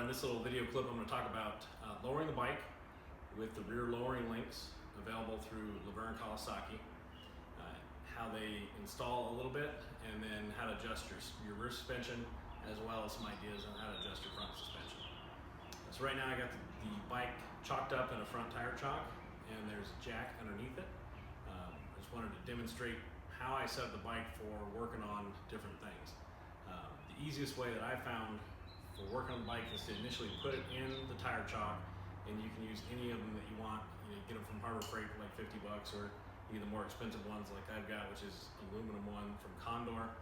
in this little video clip, I'm going to talk about lowering the bike with the rear lowering links available through Luverne Kawasaki, how they install a little bit, and then how to adjust your rear suspension, as well as some ideas on how to adjust your front suspension. So right now I got the bike chalked up in a front tire chalk, and there's a jack underneath it. I just wanted to demonstrate how I set up the bike for working on different things. The easiest way that I found for working on the bike is to initially put it in the tire chalk, and you can use any of them that you want. You get them from Harbor Freight for like 50 bucks, or you get the more expensive ones like I've got, which is an aluminum one from Condor.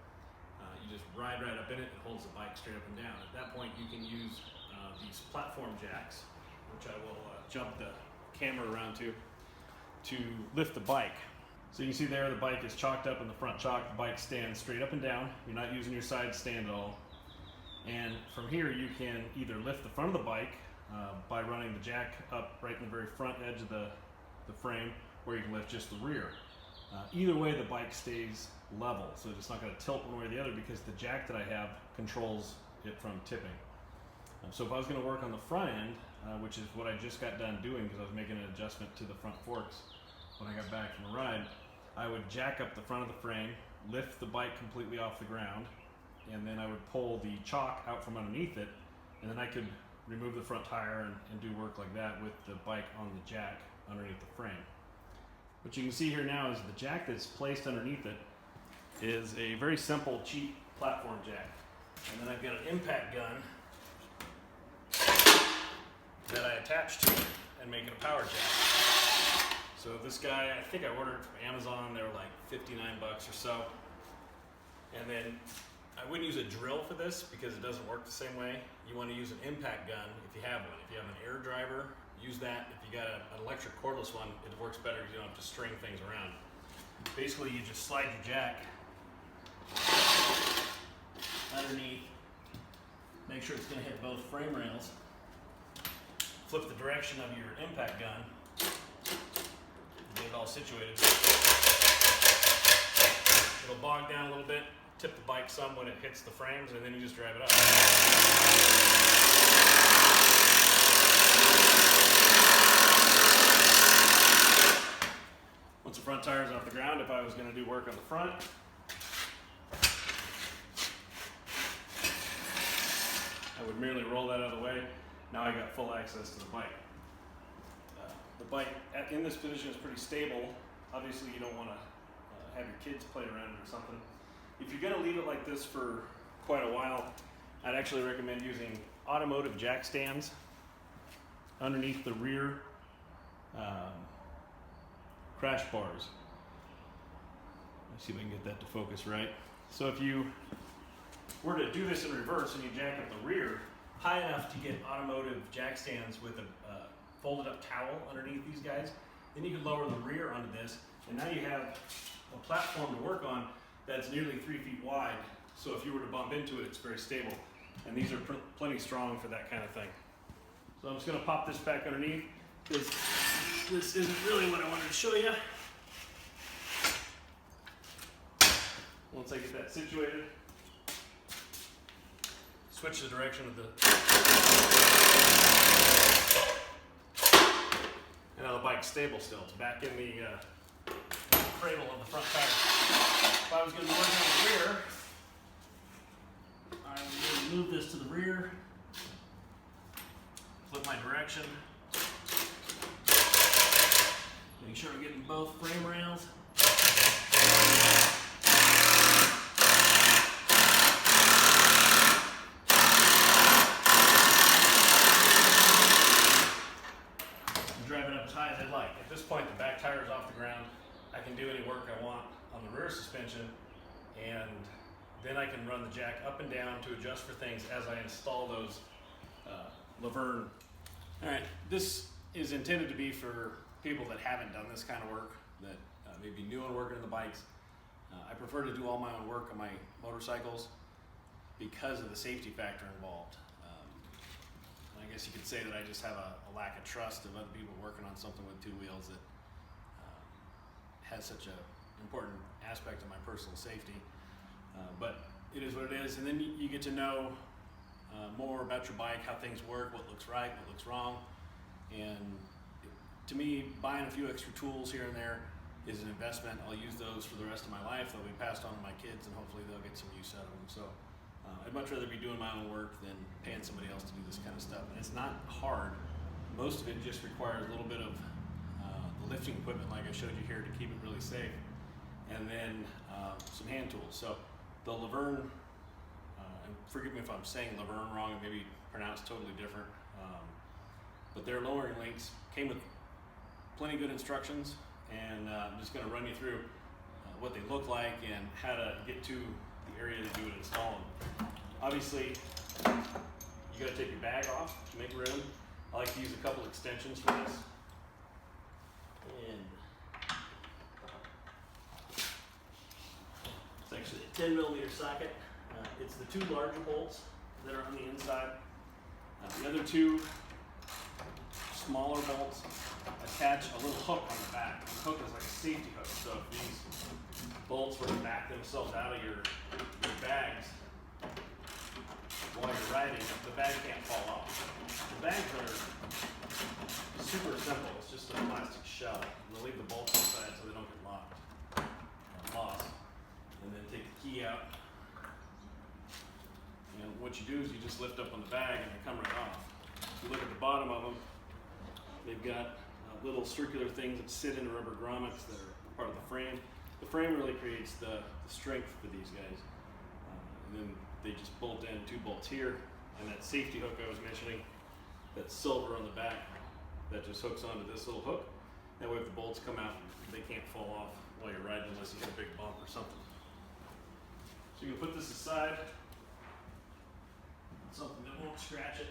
You just ride right up in it, and it holds the bike straight up and down. At that point, you can use these platform jacks, which I will jump the camera around to lift the bike. So you can see there the bike is chalked up in the front chalk. The bike stands straight up and down. You're not using your side stand at all. And from here you can either lift the front of the bike by running the jack up right in the very front edge of the frame, or you can lift just the rear. Either way the bike stays level, so it's not going to tilt one way or the other because the jack that I have controls it from tipping. So if I was going to work on the front end, which is what I just got done doing because I was making an adjustment to the front forks when I got back from a ride, I would jack up the front of the frame, lift the bike completely off the ground, and then I would pull the chalk out from underneath it, and then I could remove the front tire and do work like that with the bike on the jack underneath the frame. What you can see here now is the jack that's placed underneath it is a very simple, cheap platform jack. And then I've got an impact gun that I attach to it and make it a power jack. So this guy, I think I ordered it from Amazon. They were like 59 bucks or so. And then I wouldn't use a drill for this because it doesn't work the same way. You want to use an impact gun if you have one. If you have an air driver, use that. If you got an electric cordless one, it works better because you don't have to string things around. Basically, you just slide your jack underneath, make sure it's going to hit both frame rails, flip the direction of your impact gun, get it all situated. It'll bog down a little bit, tip the bike some when it hits the frames, and then you just drive it up. Once the front tire's off the ground, if I was going to do work on the front, I would merely roll that out of the way. Now I got full access to the bike. The bike in this position is pretty stable. Obviously you don't want to have your kids play around it or something. If you're going to leave it like this for quite a while, I'd actually recommend using automotive jack stands underneath the rear crash bars. Let's see if I can get that to focus right. So if you were to do this in reverse and you jack up the rear high enough to get automotive jack stands with a folded up towel underneath these guys, then you could lower the rear onto this, and now you have a platform to work on that's nearly 3 feet wide. So if you were to bump into it, it's very stable. And these are plenty strong for that kind of thing. So I'm just going to pop this back underneath. This isn't really what I wanted to show you. Once I get that situated, switch the direction of the, and now the bike's stable still. It's back in the cradle of the front tire. If I was going to be working on the rear, I would move this to the rear, flip my direction, make sure I'm getting both frame rails. Drive it up as high as I'd like. At this point, the back tire is off the ground. I can do any work I want on the rear suspension, and then I can run the jack up and down to adjust for things as I install those Luverne. All right, this is intended to be for people that haven't done this kind of work, that may be new on working on the bikes. I prefer to do all my own work on my motorcycles because of the safety factor involved. I guess you could say that I just have a lack of trust of other people working on something with two wheels that has such an important aspect of my personal safety. But it is what it is, and then you get to know more about your bike, how things work, what looks right, what looks wrong. And to me, buying a few extra tools here and there is an investment. I'll use those for the rest of my life. They'll be passed on to my kids, and hopefully they'll get some use out of them. So I'd much rather be doing my own work than paying somebody else to do this kind of stuff. And it's not hard. Most of it just requires a little bit of the lifting equipment, like I showed you here, to keep it really safe, and then some hand tools. So the Luverne, and forgive me if I'm saying Luverne wrong, and maybe pronounced totally different, but their lowering links came with plenty of good instructions, and I'm just going to run you through what they look like and how to get to the area to do it, install them. Obviously, you got to take your bag off to make room. I like to use a couple extensions for this. And it's actually a 10mm socket. It's the 2 larger bolts that are on the inside. The other 2 smaller bolts attach a little hook on the back. The hook is like a safety hook, so if these bolts were to back themselves out of your bags while you're riding, the bag can't fall off. The bags are super simple. It's just a plastic shell. They'll leave the bolts inside so they don't get lost. And then take the key out. And what you do is you just lift up on the bag and they come right off. If you look at the bottom of them, they've got little circular things that sit in the rubber grommets that are part of the frame. The frame really creates the strength for these guys. And then they just bolt in 2 bolts here, and that safety hook I was mentioning, that's silver on the back, that just hooks onto this little hook. That way if the bolts come out, they can't fall off while you're riding unless you hit a big bump or something. So you can put this aside, something that won't scratch it.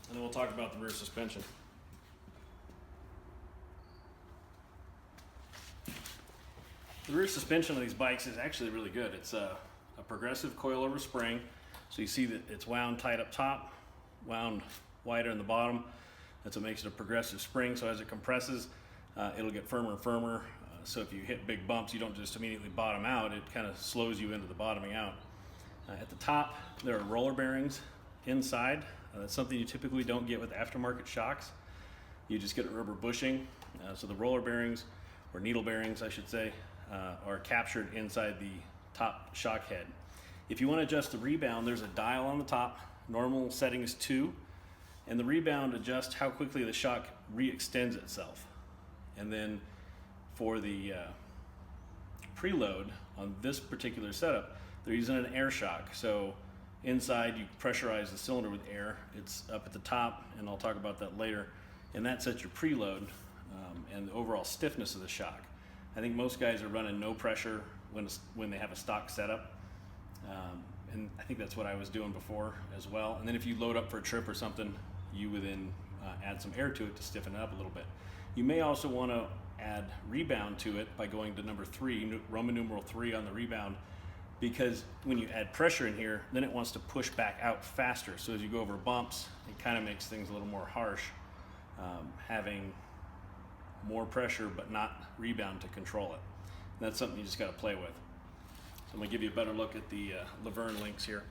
And then we'll talk about the rear suspension. The rear suspension of these bikes is actually really good. It's a progressive coilover spring. So you see that it's wound tight up top, wound wider in the bottom. That's what makes it a progressive spring. So as it compresses, it'll get firmer and firmer. So if you hit big bumps, you don't just immediately bottom out. It kind of slows you into the bottoming out. At the top, there are roller bearings inside. That's something you typically don't get with aftermarket shocks. You just get a rubber bushing. So the roller bearings, or needle bearings I should say, are captured inside the top shock head. If you want to adjust the rebound, there's a dial on the top. Normal setting is 2, and the rebound adjusts how quickly the shock re-extends itself. And then for the preload on this particular setup, they're using an air shock. So inside you pressurize the cylinder with air. It's up at the top, and I'll talk about that later. And that sets your preload and the overall stiffness of the shock. I think most guys are running no pressure when they have a stock setup. And I think that's what I was doing before as well. And then if you load up for a trip or something, you would then add some air to it to stiffen it up a little bit. You may also want to add rebound to it by going to number 3, Roman numeral 3 on the rebound, because when you add pressure in here, then it wants to push back out faster. So as you go over bumps, it kind of makes things a little more harsh, having more pressure but not rebound to control it. And that's something you just got to play with. So I'm going to give you a better look at the Luverne links here.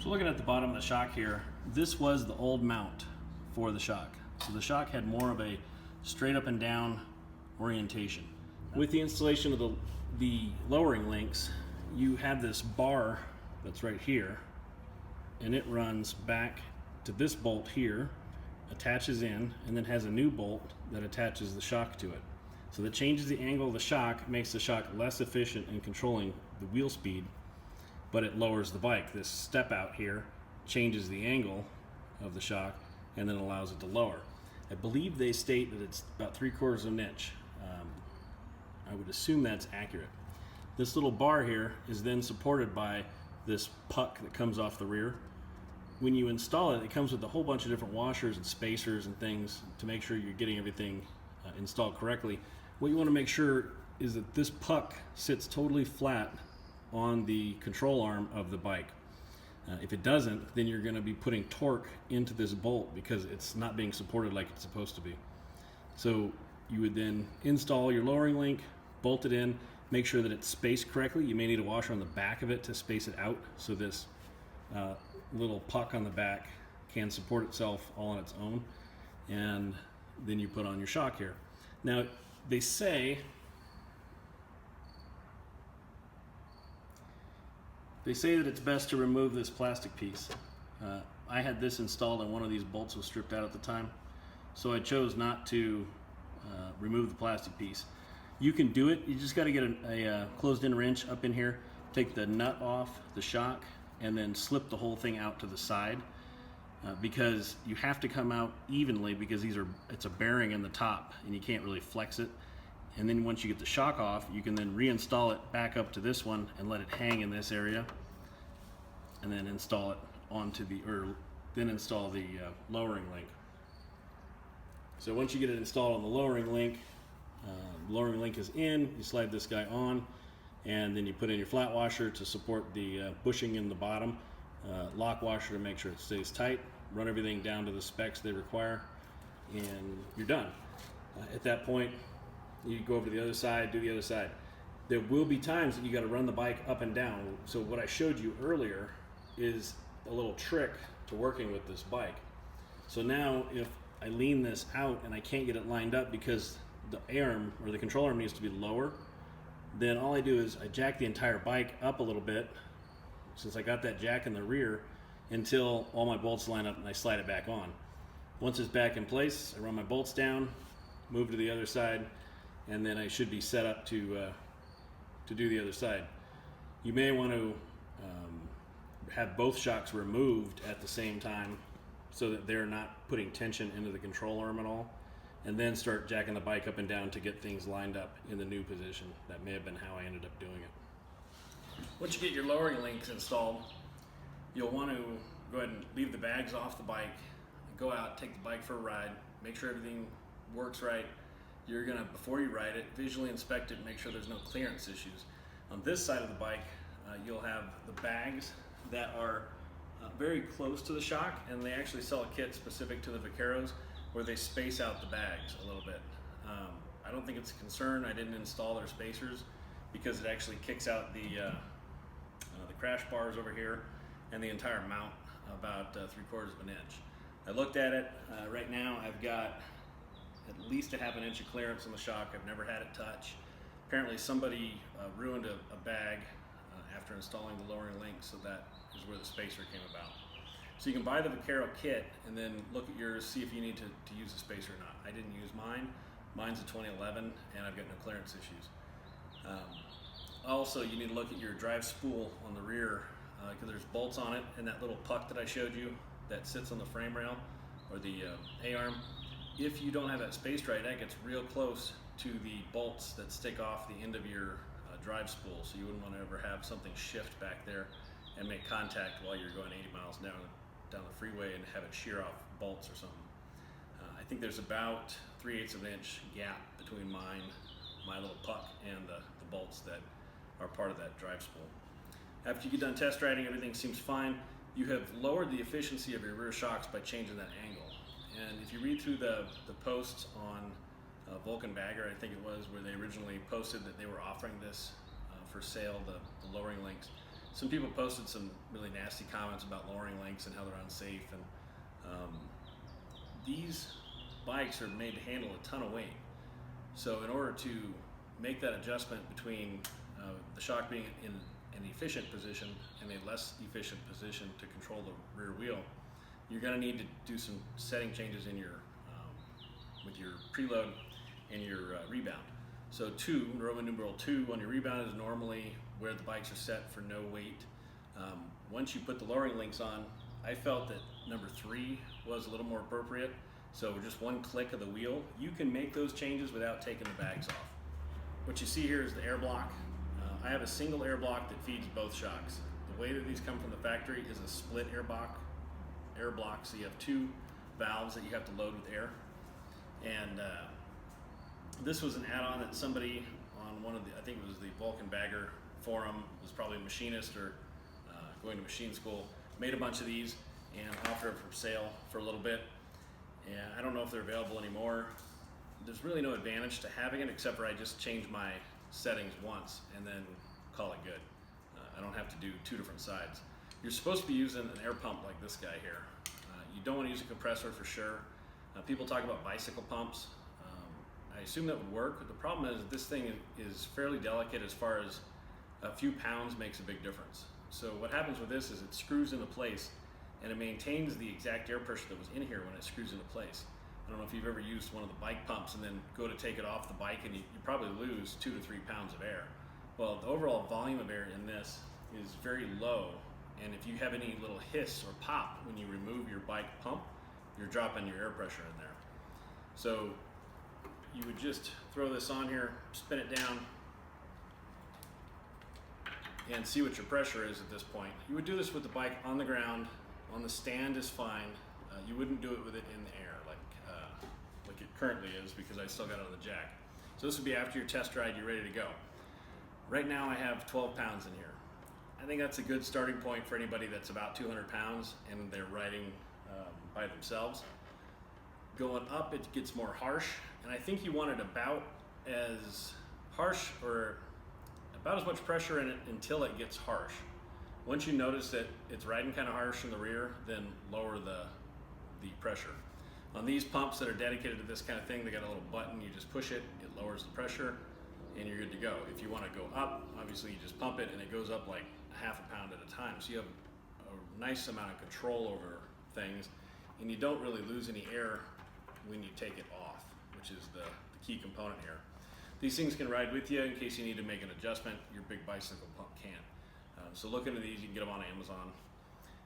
So looking at the bottom of the shock here, this was the old mount for the shock. So the shock had more of a straight up and down orientation. With the installation of the lowering links, you have this bar that's right here, and it runs back to this bolt here, attaches in, and then has a new bolt that attaches the shock to it. So that changes the angle of the shock, makes the shock less efficient in controlling the wheel speed, but it lowers the bike. This step out here changes the angle of the shock and then allows it to lower. I believe they state that it's about 3/4 of an inch. I would assume that's accurate. This little bar here is then supported by this puck that comes off the rear. When you install it, it comes with a whole bunch of different washers and spacers and things to make sure you're getting everything installed correctly. What you want to make sure is that this puck sits totally flat on the control arm of the bike. If it doesn't, then you're going to be putting torque into this bolt because it's not being supported like it's supposed to be. So you would then install your lowering link, bolt it in, make sure that it's spaced correctly. You may need a washer on the back of it to space it out so this little puck on the back can support itself all on its own, and then you put on your shock here. Now they say that it's best to remove this plastic piece. I had this installed and one of these bolts was stripped out at the time, so I chose not to remove the plastic piece. You can do it, you just got to get a closed-in wrench up in here, take the nut off the shock, and then slip the whole thing out to the side, because you have to come out evenly, because it's a bearing in the top and you can't really flex it. And then once you get the shock off, you can then reinstall it back up to this one and let it hang in this area, and then install it onto then install the lowering link. So once you get it installed on the lowering link is in, you slide this guy on, and then you put in your flat washer to support the bushing in the bottom, lock washer to make sure it stays tight, run everything down to the specs they require, and you're done. At that point, you go over to the other side, do the other side. There will be times that you got to run the bike up and down. So what I showed you earlier is a little trick to working with this bike. So now if I lean this out and I can't get it lined up because the arm or the control arm needs to be lower, then all I do is I jack the entire bike up a little bit, since I got that jack in the rear, until all my bolts line up and I slide it back on. Once it's back in place, I run my bolts down, move to the other side, and then I should be set up to do the other side. You may want to have both shocks removed at the same time so that they're not putting tension into the control arm at all, and then start jacking the bike up and down to get things lined up in the new position. That may have been how I ended up doing it. Once you get your lowering links installed, you'll want to go ahead and leave the bags off the bike, go out, take the bike for a ride, make sure everything works right. You're gonna, before you ride it, visually inspect it and make sure there's no clearance issues. On this side of the bike, you'll have the bags that are very close to the shock, and they actually sell a kit specific to the Vaqueros where they space out the bags a little bit. I don't think it's a concern. I didn't install their spacers because it actually kicks out the crash bars over here and the entire mount about 3/4 of an inch. I looked at it. Right now I've got at least a ½ an inch of clearance on the shock. I've never had it touch. Apparently somebody ruined a bag after installing the lowering link, so that is where the spacer came about. So you can buy the Vaquero kit and then look at yours, see if you need to use a spacer or not. I didn't use mine. Mine's a 2011 and I've got no clearance issues. Also, you need to look at your drive spool on the rear, because there's bolts on it, and that little puck that I showed you that sits on the frame rail or the A-arm. If you don't have that spaced right, that gets real close to the bolts that stick off the end of your drive spool, so you wouldn't want to ever have something shift back there and make contact while you're going 80 miles down the freeway and have it shear off bolts or something. I think there's about 3/8 of an inch gap between my little puck and the bolts that are part of that drive spool. After you get done test riding, everything seems fine. You have lowered the efficiency of your rear shocks by changing that angle. And if you read through the posts on Vulcan Vaquero, I think it was, where they originally posted that they were offering this for sale, the lowering links. Some people posted some really nasty comments about lowering links and how they're unsafe. And these bikes are made to handle a ton of weight. So in order to make that adjustment between the shock being in an efficient position and a less efficient position to control the rear wheel, you're going to need to do some setting changes in your with your preload and your rebound. So 2, Roman numeral 2 on your rebound is normally where the bikes are set for no weight. Once you put the lowering links on, I felt that number 3 was a little more appropriate. So just one click of the wheel, you can make those changes without taking the bags off. What you see here is the air block. I have a single air block that feeds both shocks. The way that these come from the factory is a split air block, so you have 2 valves that you have to load with air. And this was an add-on that somebody on one of the, I think it was the Vulcan Vaquero forum, was probably a machinist or going to machine school, made a bunch of these and offered it for sale for a little bit. And I don't know if they're available anymore. There's really no advantage to having it except for I just changed my settings once and then call it good. I don't have to do two different sides. You're supposed to be using an air pump like this guy here. You don't want to use a compressor for sure. People talk about bicycle pumps. I assume that would work, but the problem is this thing is fairly delicate as far as a few pounds makes a big difference. So what happens with this is it screws into place and it maintains the exact air pressure that was in here when it screws into place. I don't know if you've ever used one of the bike pumps and then go to take it off the bike and you probably lose 2 to 3 pounds of air. Well, the overall volume of air in this is very low, and if you have any little hiss or pop when you remove your bike pump, you're dropping your air pressure in there. So you would just throw this on here, spin it down, and see what your pressure is at this point. You would do this with the bike on the ground. On the stand is fine. You wouldn't do it with it in the air like it currently is, because I still got it on the jack. So this would be after your test ride, you're ready to go. Right now I have 12 pounds in here. I think that's a good starting point for anybody that's about 200 pounds and they're riding by themselves. Going up, it gets more harsh, and I think you want it about as harsh or about as much pressure in it until it gets harsh. Once you notice that it's riding kind of harsh in the rear, then lower the pressure. On these pumps that are dedicated to this kind of thing, they got a little button, you just push it, it lowers the pressure, and you're good to go. If you want to go up, obviously you just pump it and it goes up like half a pound at a time. So you have a nice amount of control over things, and you don't really lose any air when you take it off, which is the key component here. These things can ride with you in case you need to make an adjustment. Your big bicycle pump can't. So look into these, you can get them on Amazon.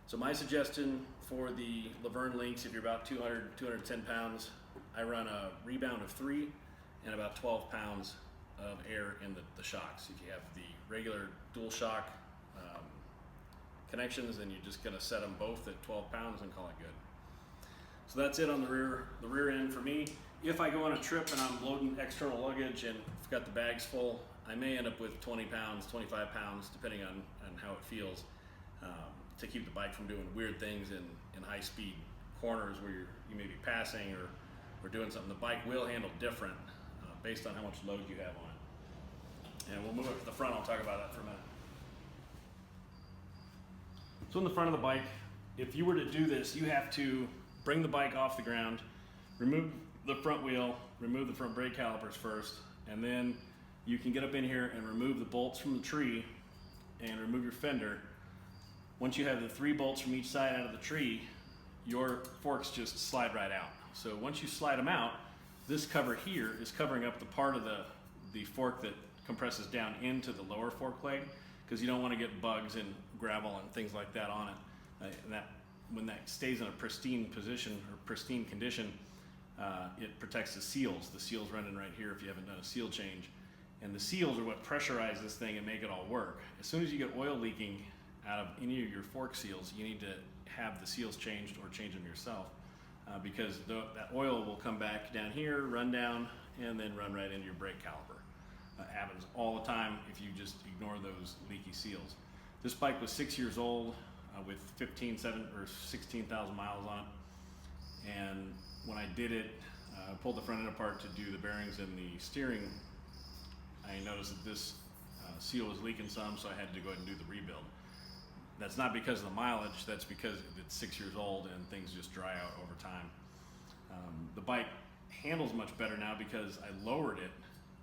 So my suggestion for the Luverne Lynx, if you're about 200, 210 pounds, I run a rebound of 3 and about 12 pounds of air in the shocks. If you have the regular dual shock connections, then you're just gonna set them both at 12 pounds and call it good. So that's it on the rear end for me. If I go on a trip and I'm loading external luggage and I've got the bags full, I may end up with 20 pounds, 25 pounds, depending on how it feels, to keep the bike from doing weird things in high-speed corners where you may be passing or doing something. The bike will handle different based on how much load you have on it. And we'll move up to the front. I'll talk about that for a minute. So in the front of the bike, if you were to do this, you have to bring the bike off the ground, remove the front wheel, remove the front brake calipers first, and then you can get up in here and remove the bolts from the tree and remove your fender. Once you have the 3 bolts from each side out of the tree, your forks just slide right out. So once you slide them out, this cover here is covering up the part of the fork that compresses down into the lower fork leg, because you don't want to get bugs and gravel and things like that on it. When that stays in a pristine position or pristine condition, it protects the seals. The seals running right here if you haven't done a seal change. And the seals are what pressurize this thing and make it all work. As soon as you get oil leaking out of any of your fork seals, you need to have the seals changed or change them yourself, because that oil will come back down here, run down, and then run right into your brake caliper. Happens all the time if you just ignore those leaky seals. This bike was 6 years old with 16,000 miles on it, and when I did it, I pulled the front end apart to do the bearings and the steering. I noticed that this seal was leaking some, so I had to go ahead and do the rebuild. That's not because of the mileage, that's because it's 6 years old and things just dry out over time. The bike handles much better now because I lowered it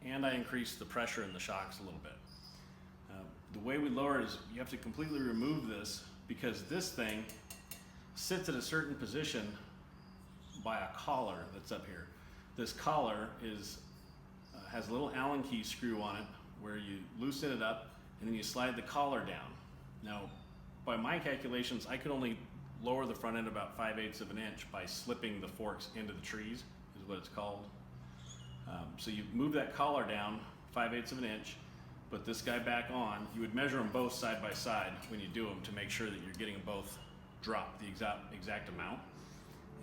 and I increased the pressure in the shocks a little bit. The way we lower it is you have to completely remove this, because this thing sits at a certain position by a collar that's up here. This collar has a little Allen key screw on it where you loosen it up and then you slide the collar down. Now, by my calculations, I could only lower the front end about 5/8 of an inch by slipping the forks into the trees, is what it's called. So you move that collar down 5/8 of an inch, put this guy back on. You would measure them both side by side when you do them to make sure that you're getting them both dropped the exact amount.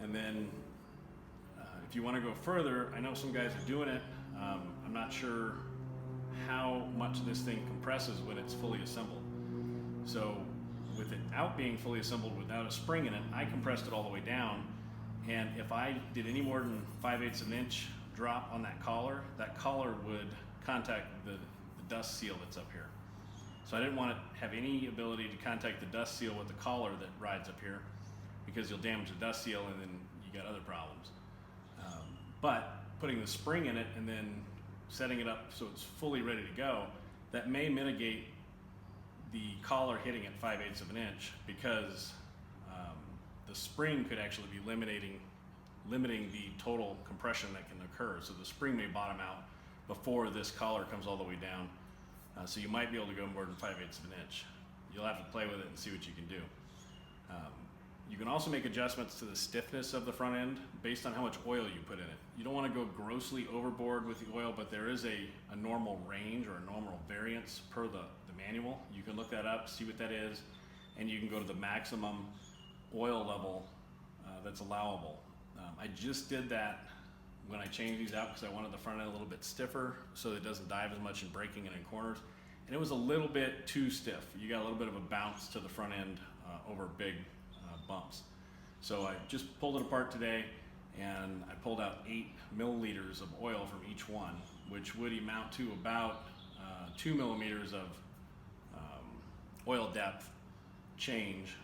And then if you want to go further, I know some guys are doing it. I'm not sure how much this thing compresses when it's fully assembled. So with it out being fully assembled without a spring in it, I compressed it all the way down. And if I did any more than 5/8 of an inch drop on that collar would contact the dust seal that's up here. So I didn't want to have any ability to contact the dust seal with the collar that rides up here, because you'll damage the dust seal and then you got other problems. But putting the spring in it and then setting it up so it's fully ready to go, that may mitigate the collar hitting at 5/8 of an inch, because the spring could actually be limiting the total compression that can occur. So the spring may bottom out before this collar comes all the way down. So you might be able to go more than 5/8 of an inch. You'll have to play with it and see what you can do. You can also make adjustments to the stiffness of the front end based on how much oil you put in it. You don't want to go grossly overboard with the oil, but there is a normal range or a normal variance per the manual. You can look that up, see what that is, and you can go to the maximum oil level that's allowable. I just did that when I changed these out because I wanted the front end a little bit stiffer so it doesn't dive as much in braking and in corners. And it was a little bit too stiff. You got a little bit of a bounce to the front end over big bumps. So I just pulled it apart today, and I pulled out 8 milliliters of oil from each one, which would amount to about 2 millimeters of oil depth change.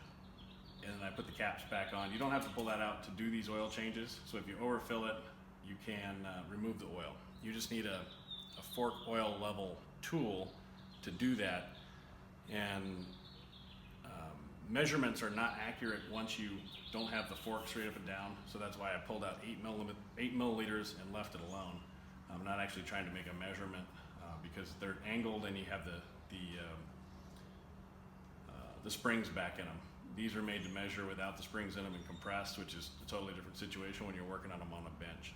And then I put the caps back on. You don't have to pull that out to do these oil changes. So if you overfill it, you can remove the oil. You just need a fork oil level tool to do that. And measurements are not accurate once you don't have the fork straight up and down. So that's why I pulled out 8 milliliters and left it alone. I'm not actually trying to make a measurement because they're angled and you have the springs back in them. These are made to measure without the springs in them and compressed, which is a totally different situation when you're working on them on a bench.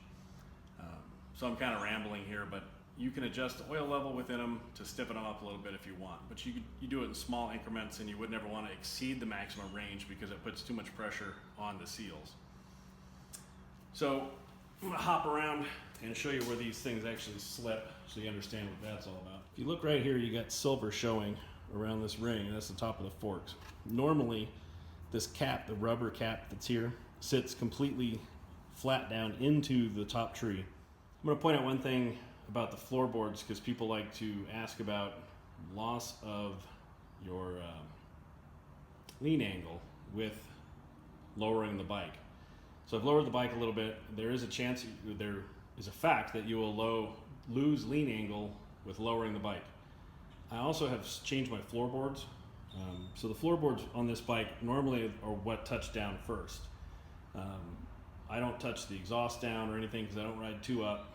So I'm kind of rambling here, but you can adjust the oil level within them to stiffen them up a little bit if you want. But you do it in small increments, and you would never want to exceed the maximum range because it puts too much pressure on the seals. So I'm going to hop around and show you where these things actually slip so you understand what that's all about. If you look right here, you got silver showing around this ring, and that's the top of the forks. Normally, this cap, the rubber cap that's here, sits completely flat down into the top tree. I'm going to point out one thing about the floorboards, because people like to ask about loss of your lean angle with lowering the bike. So I've lowered the bike a little bit. There is a chance, there is a fact that you will lose lean angle with lowering the bike. I also have changed my floorboards. So the floorboards on this bike normally are what touch down first. I don't touch the exhaust down or anything because I don't ride 2-up,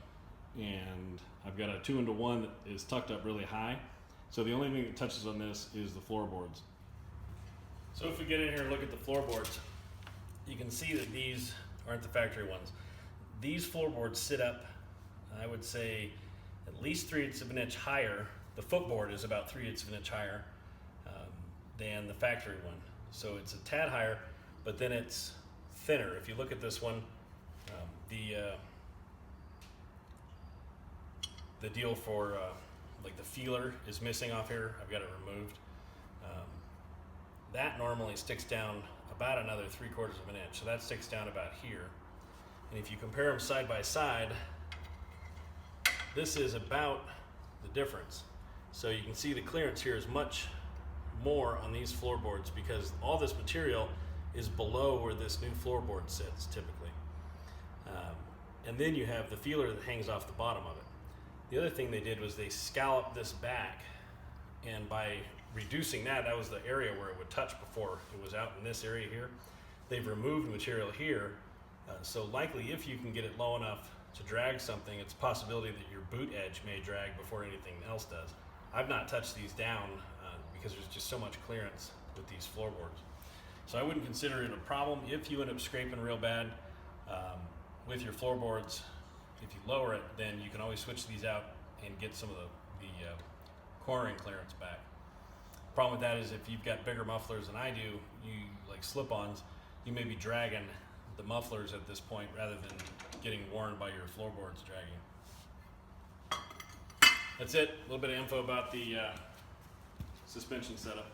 and I've got a 2-into-1 that is tucked up really high. So the only thing that touches on this is the floorboards. So if we get in here and look at the floorboards, you can see that these aren't the factory ones. These floorboards sit up, I would say, at least 3/8 of an inch higher. The footboard is about 3/8 of an inch higher than the factory one. So it's a tad higher, but then it's thinner. If you look at this one, the deal for like the feeler is missing off here. I've got it removed. That normally sticks down about another 3/4 of an inch. So that sticks down about here. And if you compare them side by side, this is about the difference. So you can see the clearance here is much more on these floorboards because all this material is below where this new floorboard sits typically. And then you have the feeler that hangs off the bottom of it. The other thing they did was they scalloped this back, and by reducing that was the area where it would touch before. It was out in this area here. They've removed material here, so likely if you can get it low enough to drag something, it's a possibility that your boot edge may drag before anything else does. I've not touched these down because there's just so much clearance with these floorboards. So I wouldn't consider it a problem if you end up scraping real bad with your floorboards. If you lower it, then you can always switch these out and get some of the cornering clearance back. Problem with that is if you've got bigger mufflers than I do, you like slip-ons, you may be dragging the mufflers at this point rather than getting worn by your floorboards dragging. That's it. A little bit of info about the suspension setup.